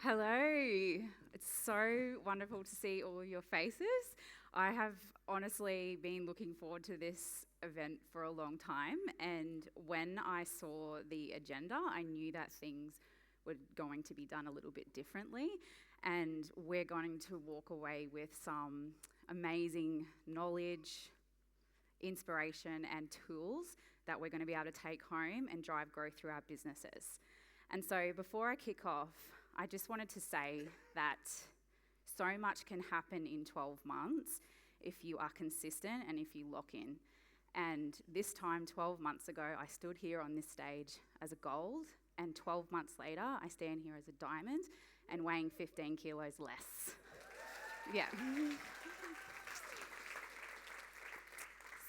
Hello. It's so wonderful to see all your faces. I have honestly been looking forward to this event for a long time, and when I saw the agenda, I knew that things were going to be done a little bit differently, and we're going to walk away with some amazing knowledge, inspiration, and tools that we're going to be able to take home and drive growth through our businesses. And so before I kick off, I just wanted to say that so much can happen in 12 months if you are consistent and if you lock in. And this time, 12 months ago, I stood here on this stage as a gold, and 12 months later, I stand here as a diamond and weighing 15 kilos less. Yeah.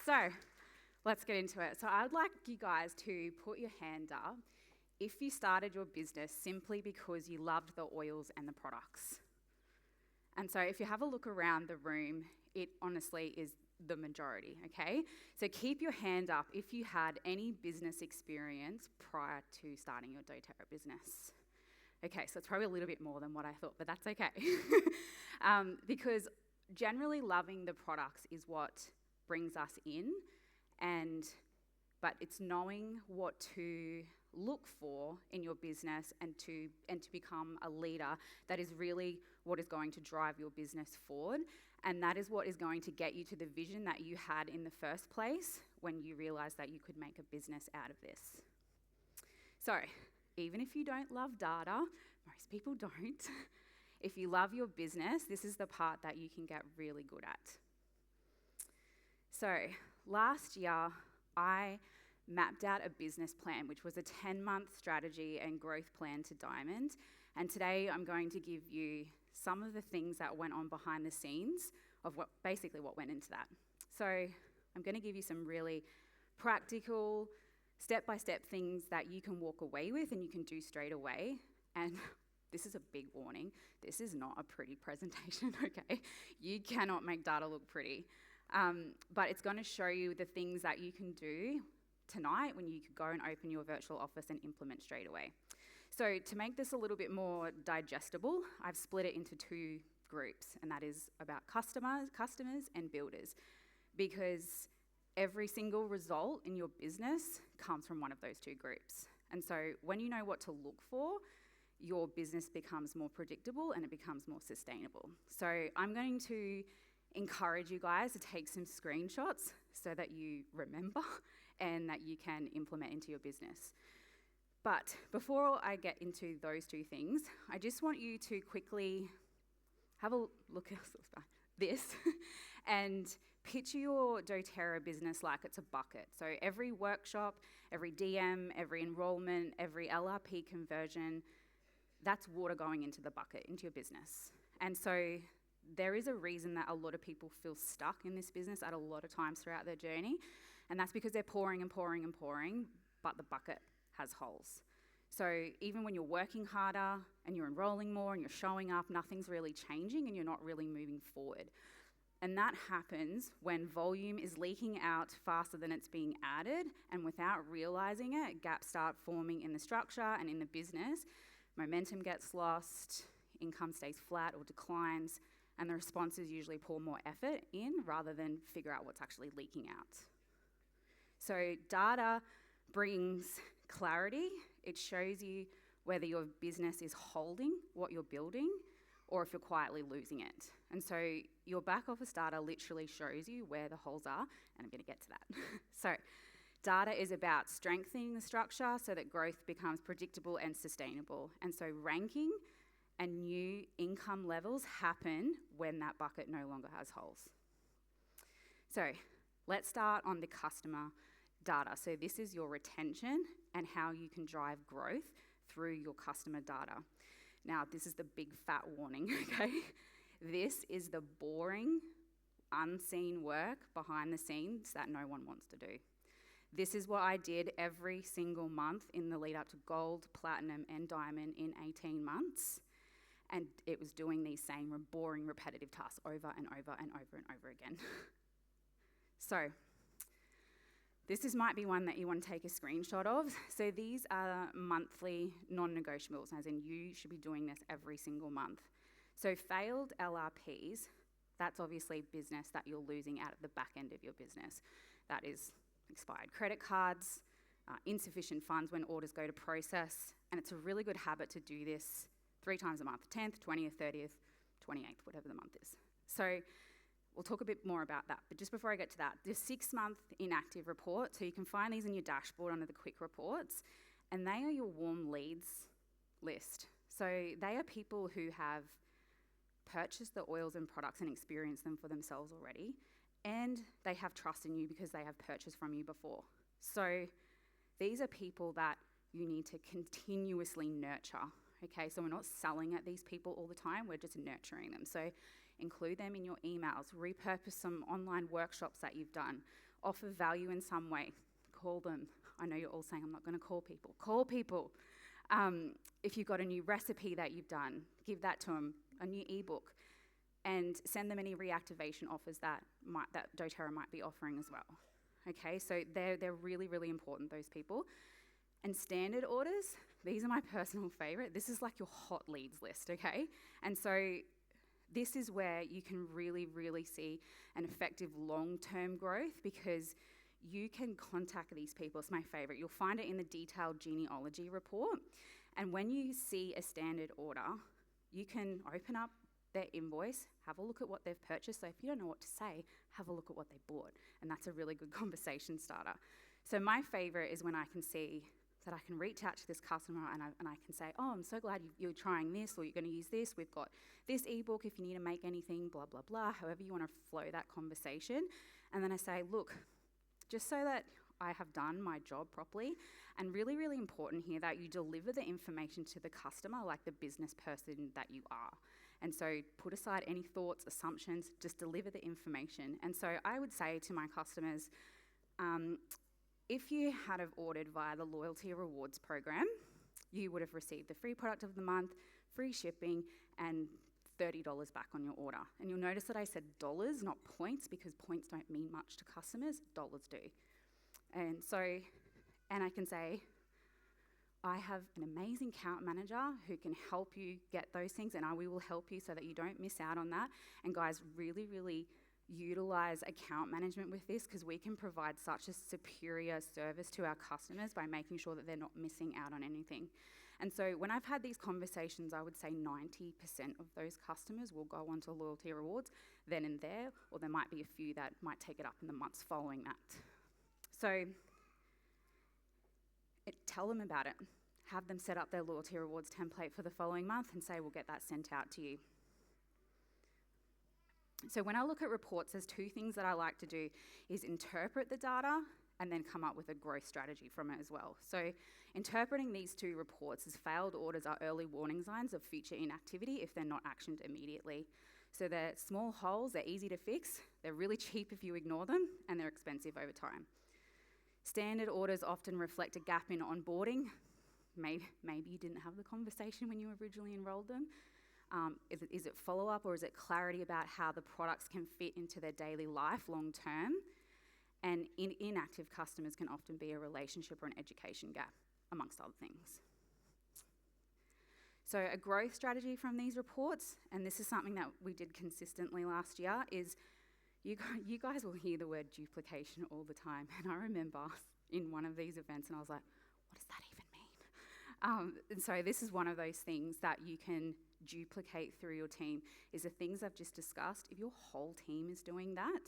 So, let's get into it. So I'd like you guys to put your hand up if you started your business simply because you loved the oils and the products. And so if you have a look around the room, it honestly is the majority, okay? So keep your hand up if you had any business experience prior to starting your dōTERRA business. Okay, so it's probably a little bit more than what I thought, but that's okay. Because generally loving the products is what brings us in, but it's knowing what to look for in your business and to become a leader that is really what is going to drive your business forward, and that is what is going to get you to the vision that you had in the first place when you realized that you could make a business out of this. So even if you don't love data, most people don't, if you love your business, this is the part that you can get really good at. So last year, I mapped out a business plan, which was a 10-month strategy and growth plan to Diamond. And today I'm going to give you some of the things that went on behind the scenes of what went into that. So I'm going to give you some really practical, step-by-step things that you can walk away with and you can do straight away. And this is a big warning. This is not a pretty presentation, okay? You cannot make data look pretty. But it's going to show you the things that you can do tonight when you could go and open your virtual office and implement straight away. So to make this a little bit more digestible, I've split it into two groups, and that is about customers and builders, because every single result in your business comes from one of those two groups. And so when you know what to look for, your business becomes more predictable and it becomes more sustainable. So I'm going to encourage you guys to take some screenshots so that you remember and that you can implement into your business. But before I get into those two things, I just want you to quickly have a look at this and picture your dōTERRA business like it's a bucket. So every workshop, every DM, every enrollment, every LRP conversion, that's water going into the bucket, into your business. And so there is a reason that a lot of people feel stuck in this business at a lot of times throughout their journey, and that's because they're pouring and pouring and pouring, but the bucket has holes. So even when you're working harder and you're enrolling more and you're showing up, nothing's really changing and you're not really moving forward. And that happens when volume is leaking out faster than it's being added, and without realizing it, gaps start forming in the structure and in the business. Momentum gets lost, income stays flat or declines, and the response is usually pour more effort in rather than figure out what's actually leaking out. So data brings clarity. It shows you whether your business is holding what you're building or if you're quietly losing it. And so your back office data literally shows you where the holes are, and I'm going to get to that. So data is about strengthening the structure so that growth becomes predictable and sustainable. And so ranking and new income levels happen when that bucket no longer has holes. So let's start on the customer data. So this is your retention and how you can drive growth through your customer data. Now, this is the big fat warning, okay? This is the boring, unseen work behind the scenes that no one wants to do. This is what I did every single month in the lead up to gold, platinum, and diamond in 18 months. And it was doing these same boring, repetitive tasks over and over and over and over again. So Might be one that you want to take a screenshot of. So these are monthly non-negotiables, as in you should be doing this every single month. So failed LRPs, that's obviously business that you're losing out at the back end of your business. That is expired credit cards, insufficient funds when orders go to process, and it's a really good habit to do this 3 times a month, 10th, 20th, 30th, 28th, whatever the month is. So we'll talk a bit more about that, but just before I get to that, the 6-month inactive report, so you can find these in your dashboard under the quick reports, and they are your warm leads list. So they are people who have purchased the oils and products and experienced them for themselves already, and they have trust in you because they have purchased from you before. So these are people that you need to continuously nurture, okay? So we're not selling at these people all the time, we're just nurturing them. So include them in your emails, repurpose some online workshops that you've done, offer value in some way, call them. I know you're all saying I'm not going to call people. Call people. If you've got a new recipe that you've done, give that to them, a new ebook, and send them any reactivation offers that dōTERRA might be offering as well. Okay, so they're really, really important, those people. And standard orders, these are my personal favourite. This is like your hot leads list, okay? And so this is where you can really, really see an effective long-term growth because you can contact these people. It's my favourite. You'll find it in the detailed genealogy report. And when you see a standard order, you can open up their invoice, have a look at what they've purchased. So if you don't know what to say, have a look at what they bought. And that's a really good conversation starter. So my favourite is when I can see that I can reach out to this customer and I can say, oh, I'm so glad you're trying this or you're going to use this. We've got this ebook if you need to make anything, blah, blah, blah, however you want to flow that conversation. And then I say, look, just so that I have done my job properly, and really, really important here that you deliver the information to the customer like the business person that you are. And so put aside any thoughts, assumptions, just deliver the information. And so I would say to my customers, if you had have ordered via the loyalty rewards program, you would have received the free product of the month, free shipping, and $30 back on your order. And you'll notice that I said dollars, not points, because points don't mean much to customers, dollars do. And so, and I can say, I have an amazing account manager who can help you get those things, and we will help you so that you don't miss out on that. And guys, really, really utilize account management with this because we can provide such a superior service to our customers by making sure that they're not missing out on anything. And so when I've had these conversations, I would say 90% of those customers will go on to loyalty rewards then and there, or there might be a few that might take it up in the months following that. So tell them about it. Have them set up their loyalty rewards template for the following month and say, we'll get that sent out to you. So when I look at reports, there's 2 things that I like to do is interpret the data and then come up with a growth strategy from it as well. So interpreting these 2 reports as failed orders are early warning signs of future inactivity if they're not actioned immediately. So they're small holes, they're easy to fix, they're really cheap if you ignore them, and they're expensive over time. Standard orders often reflect a gap in onboarding. Maybe you didn't have the conversation when you originally enrolled them. Is it follow-up or is it clarity about how the products can fit into their daily life long term? And inactive customers can often be a relationship or an education gap, amongst other things. So a growth strategy from these reports, and this is something that we did consistently last year, is you guys will hear the word duplication all the time. And I remember in one of these events and I was like, what does that even mean? And so this is one of those things that you can duplicate through your team, is the things I've just discussed. If your whole team is doing that,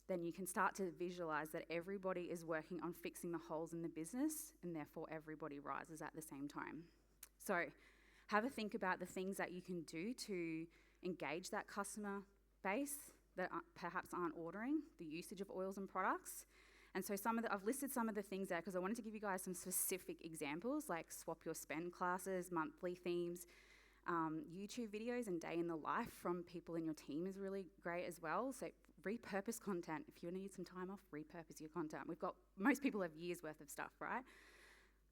then you can start to visualize that everybody is working on fixing the holes in the business and therefore everybody rises at the same time. So have a think about the things that you can do to engage that customer base that perhaps aren't ordering, the usage of oils and products. And so I've listed some of the things there because I wanted to give you guys some specific examples like swap your spend classes, monthly themes, YouTube videos and day in the life from people in your team is really great as well. So repurpose content. If you need some time off, repurpose your content. Most people have years worth of stuff, right?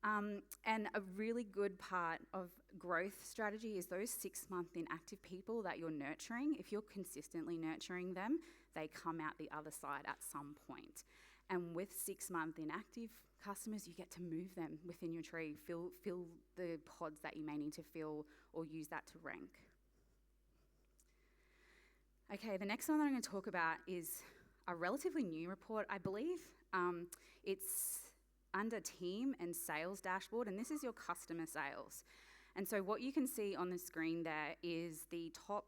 And a really good part of growth strategy is those 6-month inactive people that you're nurturing. If you're consistently nurturing them, they come out the other side at some point. And with 6-month inactive customers, you get to move them within your tree, fill the pods that you may need to fill, or use that to rank. Okay, the next one that I'm going to talk about is a relatively new report, I believe. It's under team and sales dashboard, and this is your customer sales. And so what you can see on the screen there is the top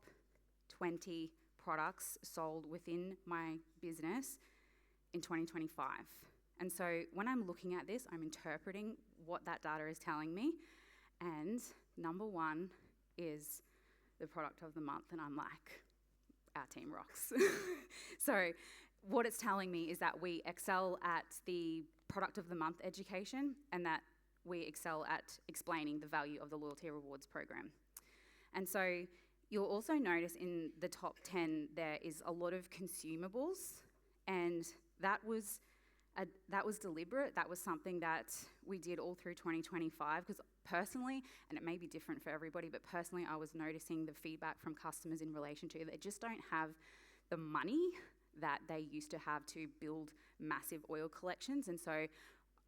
20 products sold within my business in 2025. And so when I'm looking at this, I'm interpreting what that data is telling me. And number one is the product of the month, and I'm like, our team rocks. So what it's telling me is that we excel at the product of the month education, and that we excel at explaining the value of the loyalty rewards program. And so you'll also notice in the top 10 there is a lot of consumables, and that was deliberate. That was something that we did all through 2025, because personally, and it may be different for everybody, but personally I was noticing the feedback from customers in relation to they just don't have the money that they used to have to build massive oil collections. And so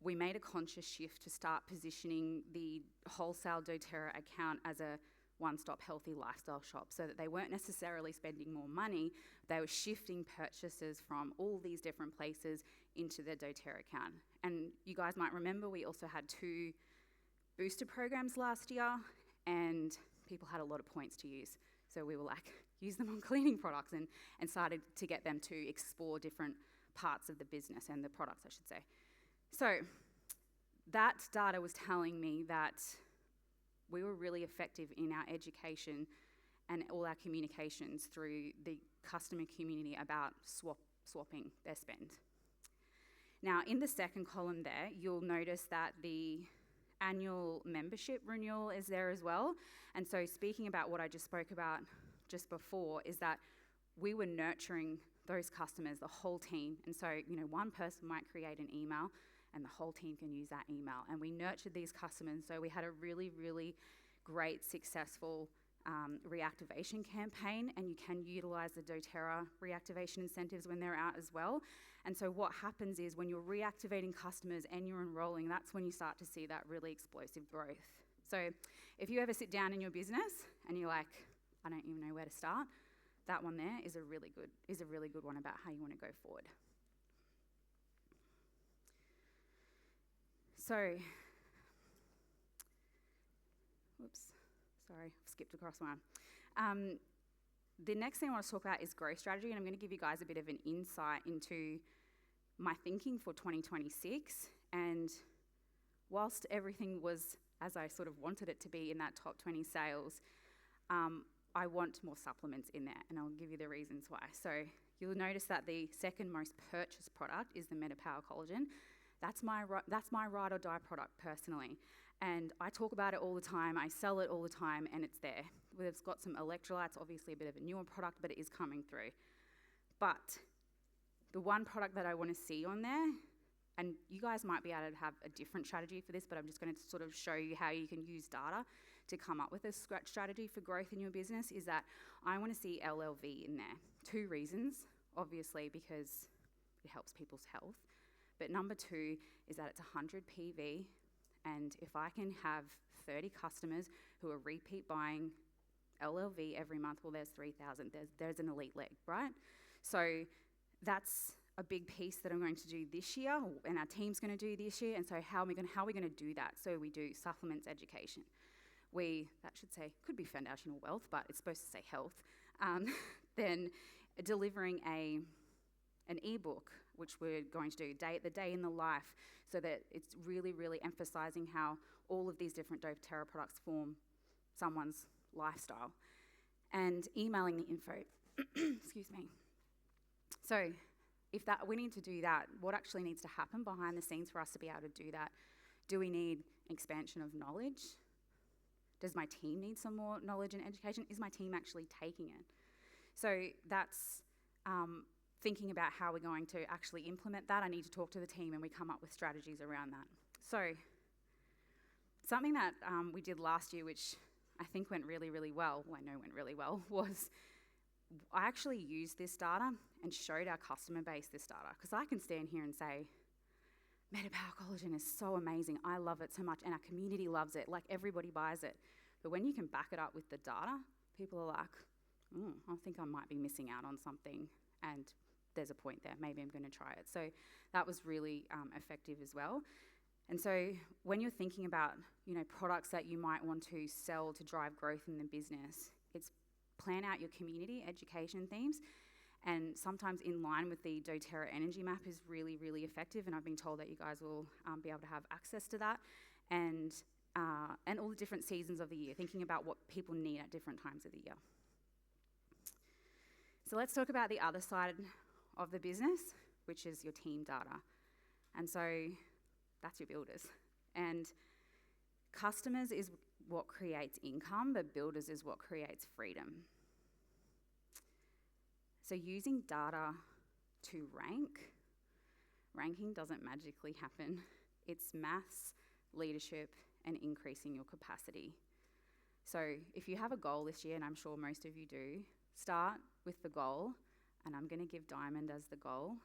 we made a conscious shift to start positioning the wholesale dōTERRA account as a one-stop healthy lifestyle shop, so that they weren't necessarily spending more money, they were shifting purchases from all these different places into their dōTERRA account. And you guys might remember we also had 2 booster programs last year, and people had a lot of points to use. So we were like, use them on cleaning products, and started to get them to explore different parts of the business and the products, I should say. So that data was telling me that we were really effective in our education and all our communications through the customer community about swapping their spend. Now, in the second column there, you'll notice that the annual membership renewal is there as well. And so speaking about what I just spoke about just before, is that we were nurturing those customers, the whole team. And so, one person might create an email and the whole team can use that email. And we nurtured these customers. So we had a really, really great, successful reactivation campaign, and you can utilize the dōTERRA reactivation incentives when they're out as well. And so what happens is when you're reactivating customers and you're enrolling, that's when you start to see that really explosive growth. So if you ever sit down in your business and you're like, I don't even know where to start, that one there is a really good one about how you want to go forward. So, I've skipped across one. The next thing I want to talk about is growth strategy, and I'm going to give you guys a bit of an insight into my thinking for 2026. And whilst everything was as I sort of wanted it to be in that top 20 sales, I want more supplements in there, and I'll give you the reasons why. So you'll notice that the second most purchased product is the MetaPower Collagen. That's my ride or die product personally. And I talk about it all the time, I sell it all the time, and it's there. It's got some electrolytes, obviously a bit of a newer product, but it is coming through. But the one product that I want to see on there, and you guys might be able to have a different strategy for this, but I'm just going to sort of show you how you can use data to come up with a strategy for growth in your business, is that I want to see LLV in there. 2 reasons, obviously, because it helps people's health. But number 2 is that it's 100 PV, and if I can have 30 customers who are repeat buying LLV every month, well, there's 3,000. There's an elite leg, right? So that's a big piece that I'm going to do this year, and our team's going to do this year. And so how are we going to do that? So we do supplements education. That should say, could be foundational wealth, but it's supposed to say health. Then delivering an ebook, which we're going to do, the day in the life, so that it's really, really emphasising how all of these different dōTERRA products form someone's lifestyle, and emailing the info. Excuse me. So if we need to do that, what actually needs to happen behind the scenes for us to be able to do that? Do we need expansion of knowledge? Does my team need some more knowledge and education? Is my team actually taking it? So that's thinking about how we're going to actually implement that. I need to talk to the team and we come up with strategies around that. So Something that we did last year, which I think went really, really well, was I actually used this data and showed our customer base this data. Because I can stand here and say, Metapower Collagen is so amazing. I love it so much, and our community loves it. Like, everybody buys it. But when you can back it up with the data, people are like, I think I might be missing out on something, and there's a point there. Maybe I'm going to try it. So that was really effective as well. And so when you're thinking about, products that you might want to sell to drive growth in the business, it's plan out your community education themes. And sometimes in line with the dōTERRA energy map is really, really effective. And I've been told that you guys will be able to have access to that. And all the different seasons of the year, thinking about what people need at different times of the year. So let's talk about the other side of the business, which is your team data. And so that's your builders. And customers is what creates income, but builders is what creates freedom. So using data to ranking doesn't magically happen. It's maths, leadership, and increasing your capacity. So if you have a goal this year, and I'm sure most of you do, start with the goal, and I'm going to give diamond as the goal.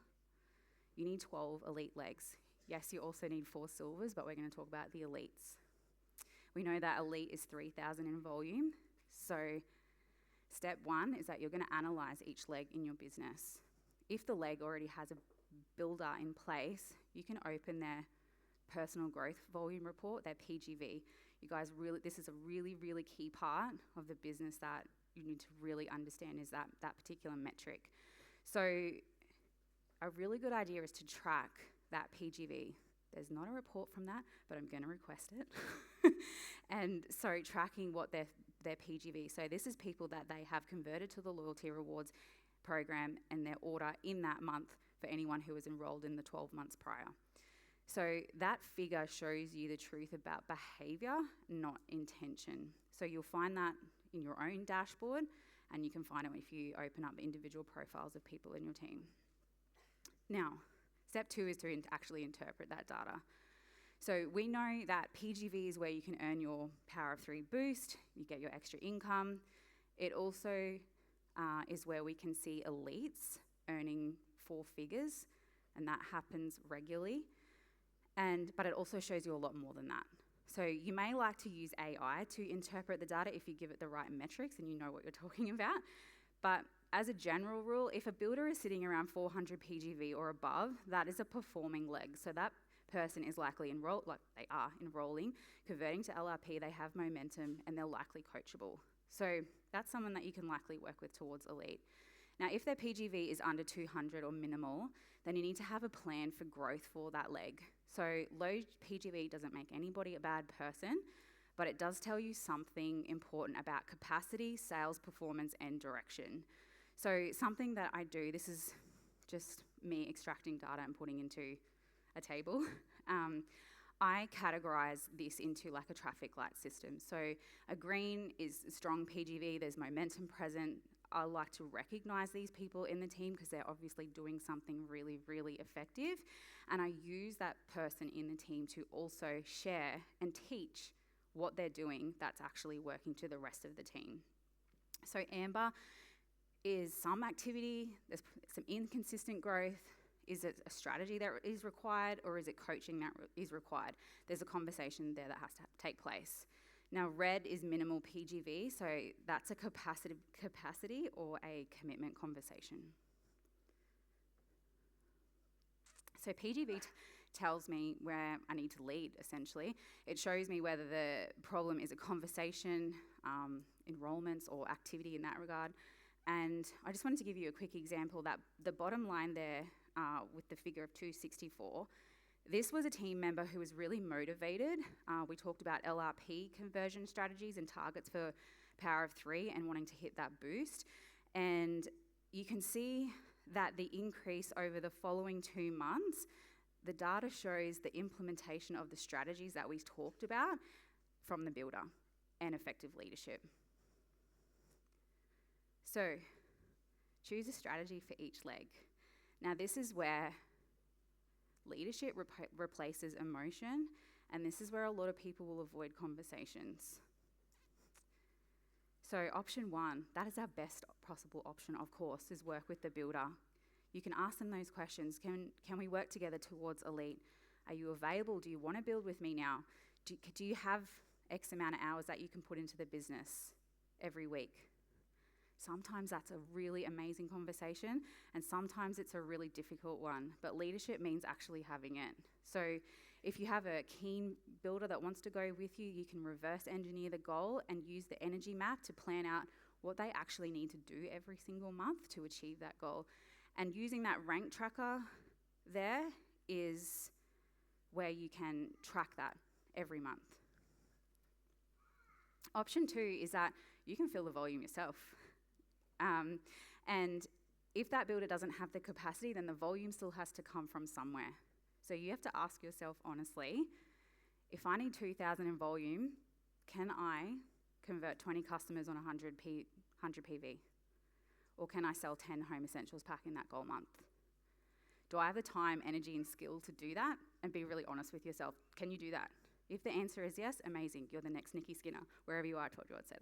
You need 12 elite legs. Yes, you also need 4 silvers, but we're going to talk about the elites. We know that elite is 3,000 in volume. So step 1 is that you're going to analyse each leg in your business. If the leg already has a builder in place, you can open their personal growth volume report, their PGV. You guys this is a really, really key part of the business that you need to really understand is that particular metric. So a really good idea is to track that PGV. There's not a report from that, but I'm going to request it. And so tracking what their PGV. So this is people that they have converted to the loyalty rewards program and their order in that month for anyone who was enrolled in the 12 months prior. So that figure shows you the truth about behaviour, not intention. So you'll find that in your own dashboard, and you can find it if you open up individual profiles of people in your team. Now, step 2 is to actually interpret that data. So we know that PGV is where you can earn your Power of 3 boost, you get your extra income. It also is where we can see elites earning 4 figures, and that happens regularly. But it also shows you a lot more than that. So you may like to use AI to interpret the data if you give it the right metrics and you know what you're talking about. But as a general rule, if a builder is sitting around 400 PGV or above, that is a performing leg. So that person is likely enrolling, converting to LRP, they have momentum, and they're likely coachable. So that's someone that you can likely work with towards elite. Now, if their PGV is under 200 or minimal, then you need to have a plan for growth for that leg. So low PGV doesn't make anybody a bad person, but it does tell you something important about capacity, sales performance, and direction. So something that I do, this is just me extracting data and putting into a table. I categorize this into like a traffic light system. So a green is strong PGV, there's momentum present. I like to recognize these people in the team because they're obviously doing something really, really effective. And I use that person in the team to also share and teach what they're doing that's actually working to the rest of the team. So amber is some activity, there's some inconsistent growth. Is it a strategy that is required, or is it coaching that is required? There's a conversation there that has to take place. Now, red is minimal PGV, so that's a capacity or a commitment conversation. So PGV tells me where I need to lead, essentially. It shows me whether the problem is a conversation, enrollments, or activity in that regard. And I just wanted to give you a quick example that the bottom line there with the figure of 264, this was a team member who was really motivated. We talked about LRP conversion strategies and targets for Power of 3 and wanting to hit that boost. And you can see that the increase over the following 2 months, the data shows the implementation of the strategies that we talked about from the builder and effective leadership. So choose a strategy for each leg. Now, this is where leadership replaces emotion, And this is where a lot of people will avoid conversations. So option 1, that is our best possible option, of course, is work with the builder. You can ask them those questions. Can we work together towards elite? Are you available? Do you want to build with me now? Do you have X amount of hours that you can put into the business every week? Sometimes that's a really amazing conversation, and sometimes it's a really difficult one. But leadership means actually having it. So if you have a keen builder that wants to go with you, you can reverse engineer the goal and use the energy map to plan out what they actually need to do every single month to achieve that goal. And using that rank tracker there is where you can track that every month. Option 2 is that you can fill the volume yourself. And if that builder doesn't have the capacity, then the volume still has to come from somewhere. So you have to ask yourself honestly, if I need 2,000 in volume, can I convert 20 customers on 100 PV? Or can I sell 10 home essentials pack in that goal month? Do I have the time, energy, and skill to do that? And be really honest with yourself. Can you do that? If the answer is yes, amazing. You're the next Nikki Skinner. Wherever you are, I told you I'd say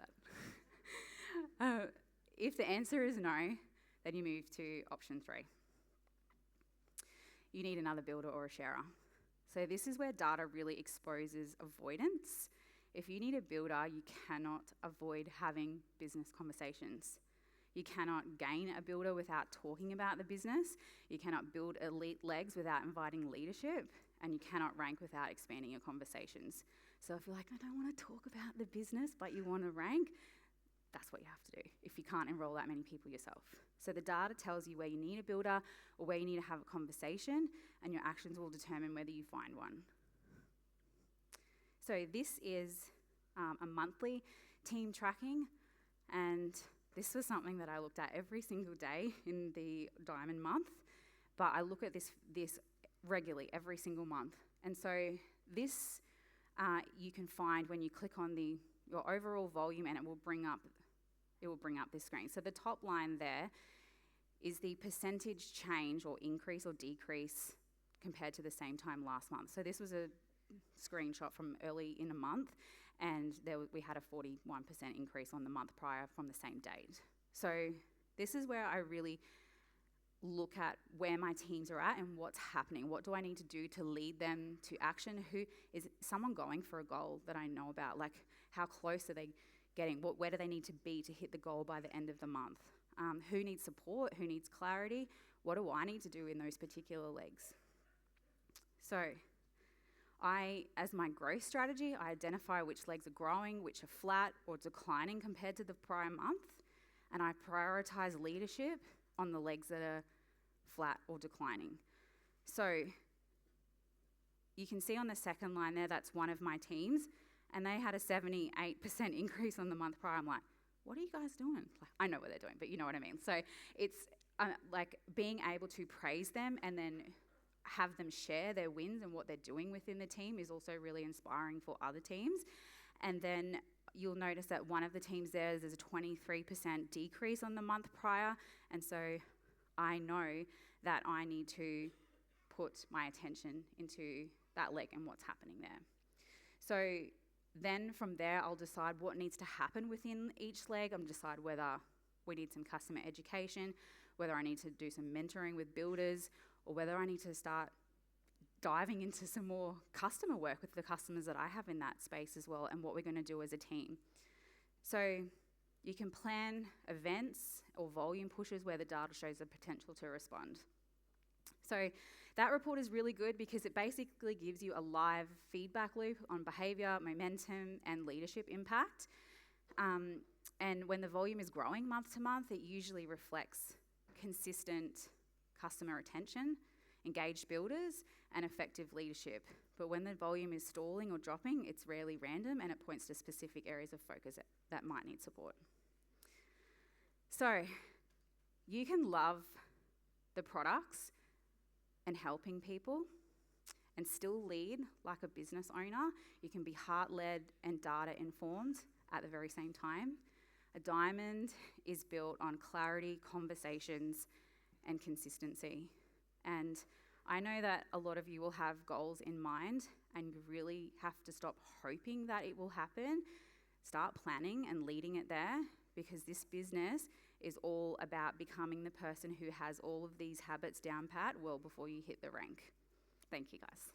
that. If the answer is no, then you move to option 3. You need another builder or a sharer. So this is where data really exposes avoidance. If you need a builder, you cannot avoid having business conversations. You cannot gain a builder without talking about the business. You cannot build elite legs without inviting leadership. And you cannot rank without expanding your conversations. So if you're like, I don't want to talk about the business, but you want to rank, that's what you have to do if you can't enroll that many people yourself. So the data tells you where you need a builder or where you need to have a conversation, and your actions will determine whether you find one. So this is a monthly team tracking, and this was something that I looked at every single day in the diamond month, but I look at this regularly every single month. And so this you can find when you click on your overall volume, and it will bring up this screen. So the top line there is the percentage change or increase or decrease compared to the same time last month. So this was a screenshot from early in a month, and we had a 41% increase on the month prior from the same date. So this is where I really look at where my teams are at and what's happening. What do I need to do to lead them to action? Who is someone going for a goal that I know about? Like, how close are they getting? Where do they need to be to hit the goal by the end of the month? Who needs support? Who needs clarity? What do I need to do in those particular legs? So as my growth strategy, I identify which legs are growing, which are flat or declining compared to the prior month, and I prioritize leadership on the legs that are flat or declining. So you can see on the second line there, that's one of my teams, and they had a 78% increase on the month prior. I'm like, what are you guys doing? Like, I know what they're doing, but you know what I mean. So it's like being able to praise them and then have them share their wins and what they're doing within the team is also really inspiring for other teams. And then you'll notice that one of the teams there's a 23% decrease on the month prior, and so I know that I need to put my attention into that leg and what's happening there. So then from there, I'll decide what needs to happen within each leg. I'll decide whether we need some customer education, whether I need to do some mentoring with builders, or whether I need to start diving into some more customer work with the customers that I have in that space as well, and what we're going to do as a team. So you can plan events or volume pushes where the data shows the potential to respond. So that report is really good because it basically gives you a live feedback loop on behaviour, momentum, and leadership impact. And when the volume is growing month to month, it usually reflects consistent customer retention, engaged builders, and effective leadership. But when the volume is stalling or dropping, it's rarely random, and it points to specific areas of focus that might need support. So you can love the products and helping people and still lead like a business owner. You can be heart-led and data-informed at the very same time. A diamond is built on clarity, conversations, and consistency. And I know that a lot of you will have goals in mind and you really have to stop hoping that it will happen. Start planning and leading it there, because this business is all about becoming the person who has all of these habits down pat well before you hit the rank. Thank you, guys.